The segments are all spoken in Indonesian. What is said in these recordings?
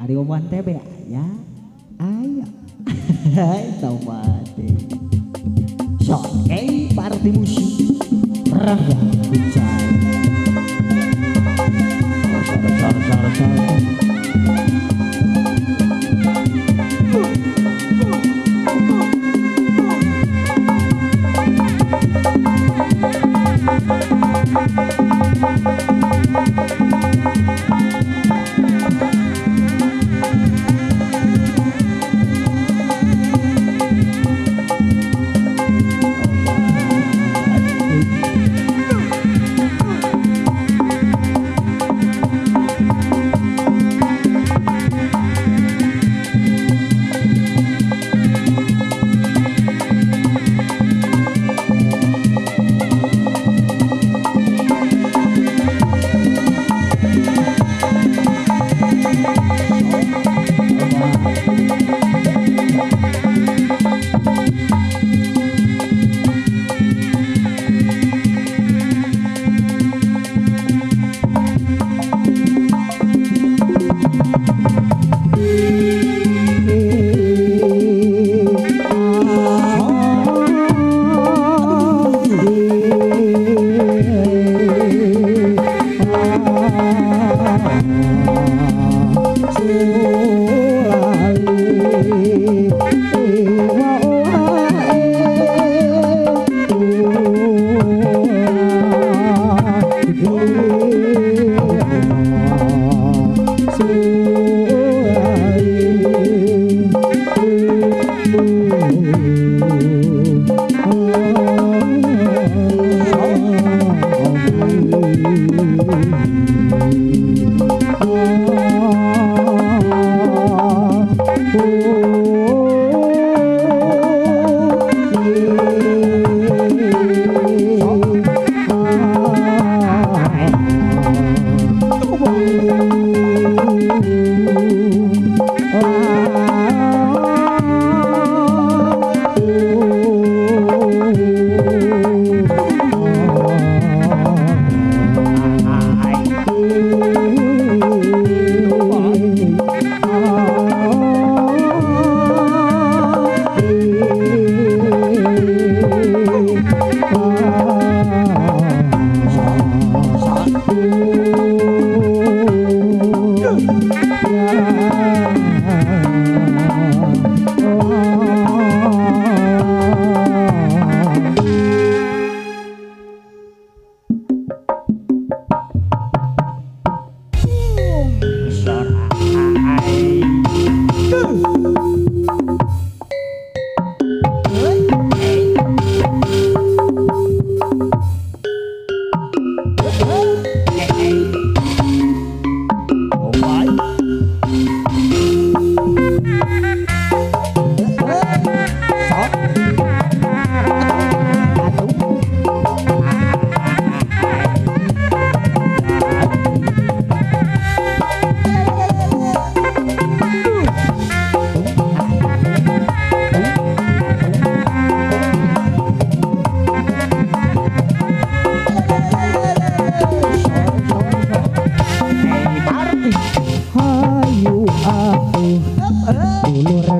Ari omongan tebe ya. Ayo. Hai tawate. Soke party musik. Rangga Kucai.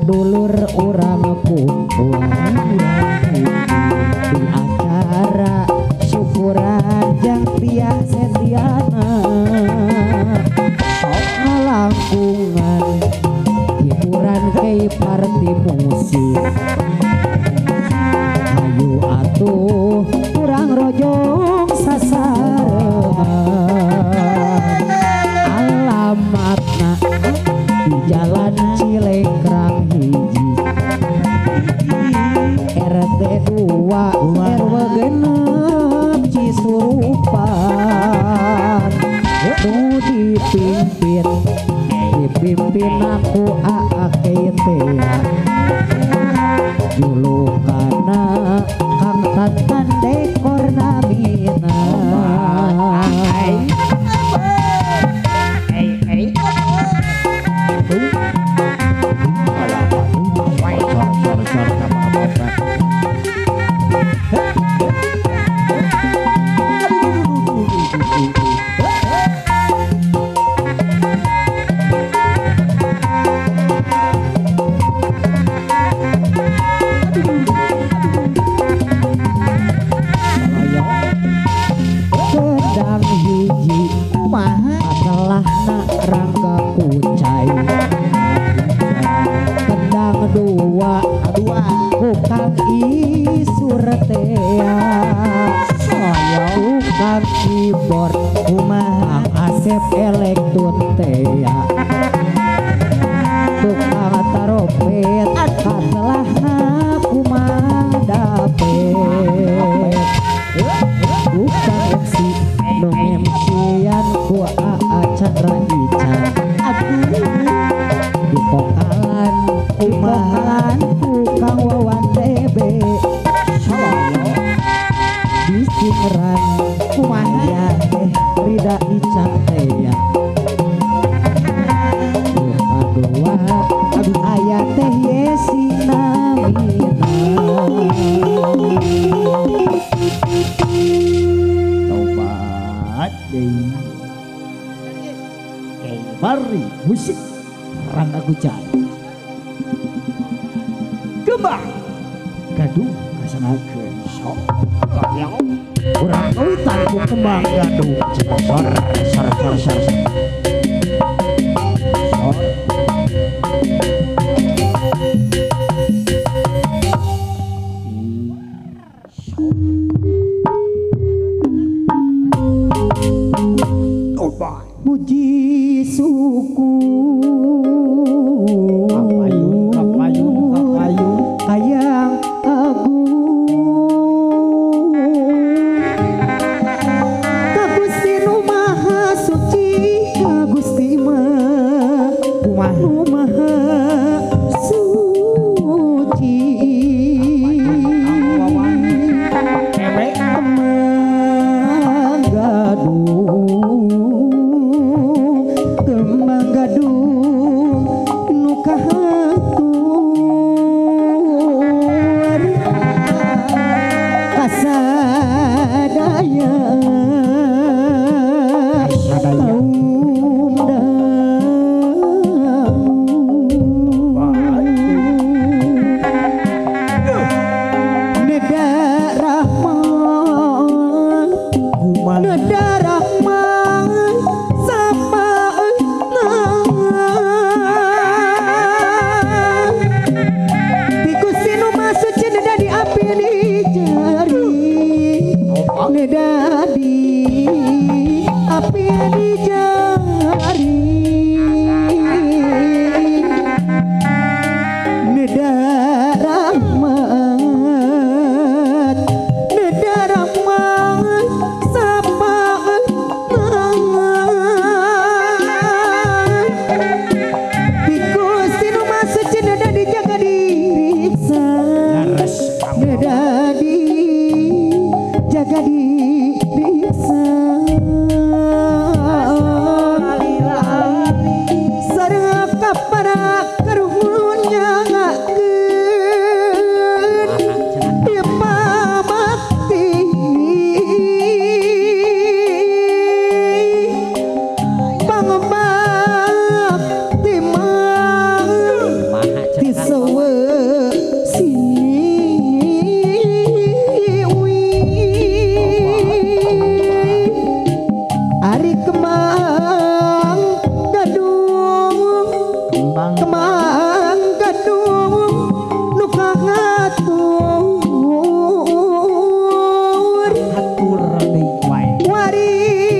Dulur orang kumpul di acara syukuran yang biasa Diana sok ngelangkungan hiburan kayak party musik. Ayo atuh kurang rojong sasarean alamatna di jalan Cilekrang hiji RT 2 RW genep Cisurupan nu dipimpin aku AAKT julukana Kang Tatan Dekor Namina. Ari musik Rangga Wijaya kembang gaduh kasangakeun sok goyang urang eutan ku kembang gaduh sor puji syukur kapayun hayang agung ka Gusti nu maha suci ka Gusti nu maha suci kembang gadung nu kahatur kasadaya kaum Neda Rahman Neda Rahman sapa Gusti nu masuci neda di api di jari neda di api di jari neda rahmat neda rahmat sapa Gusti nu masuci neda dijaga diriksa neda dijaga diriksa sareng kapada karuhun nyangakeun ieu pamati pangebakti mah ti sewe Ari kembang gadung nu kahatur warisan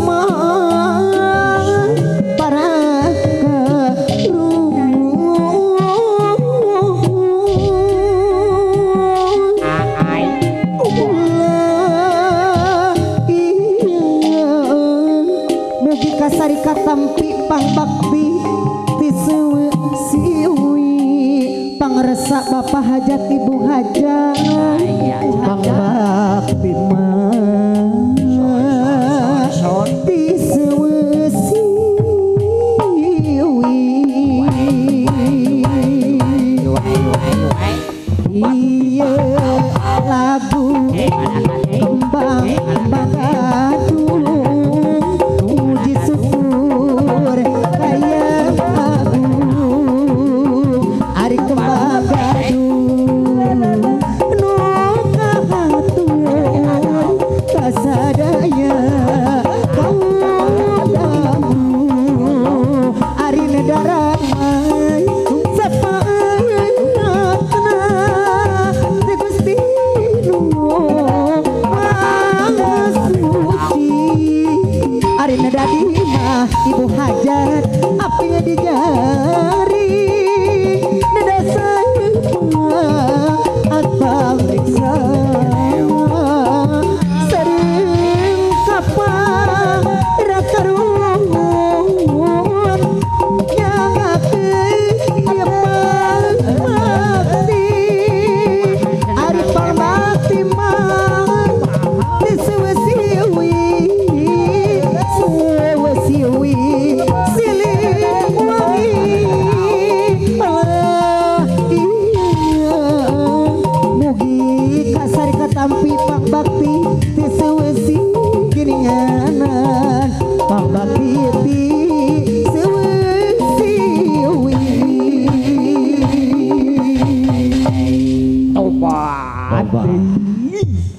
mah para mugi kasari katampi pangbakti ti sewe siwi pangresa Bapak hajat Ibu hajat pangbakti mah ti sewe siwi iya lagu kembang gadung puji syukur hayang agung ari kembang gadung nu kahatur kasadaya kaum damu ari nedara Ari nedadi mah Ibu hajat apinya di jari neda sayang atbang riksa sering kapal rakaruhun yang dia pangmakti Ari pangmakti mah disewe siwi siwi silih wangi Bah.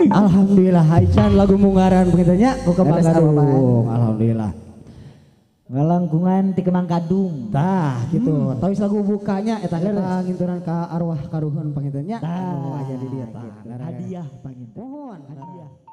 Alhamdulillah Haican lagu mungaran pengintannya buka Gadung. Alhamdulillah. Ngalangkungan ti Kemang Gadung. Tah gitu. Tahu lagu bukanya eta kita nginturan ka arwah karuhun pengintannya. Tah aya di dieu tah. hadiah panginten. Mohon Hadiah.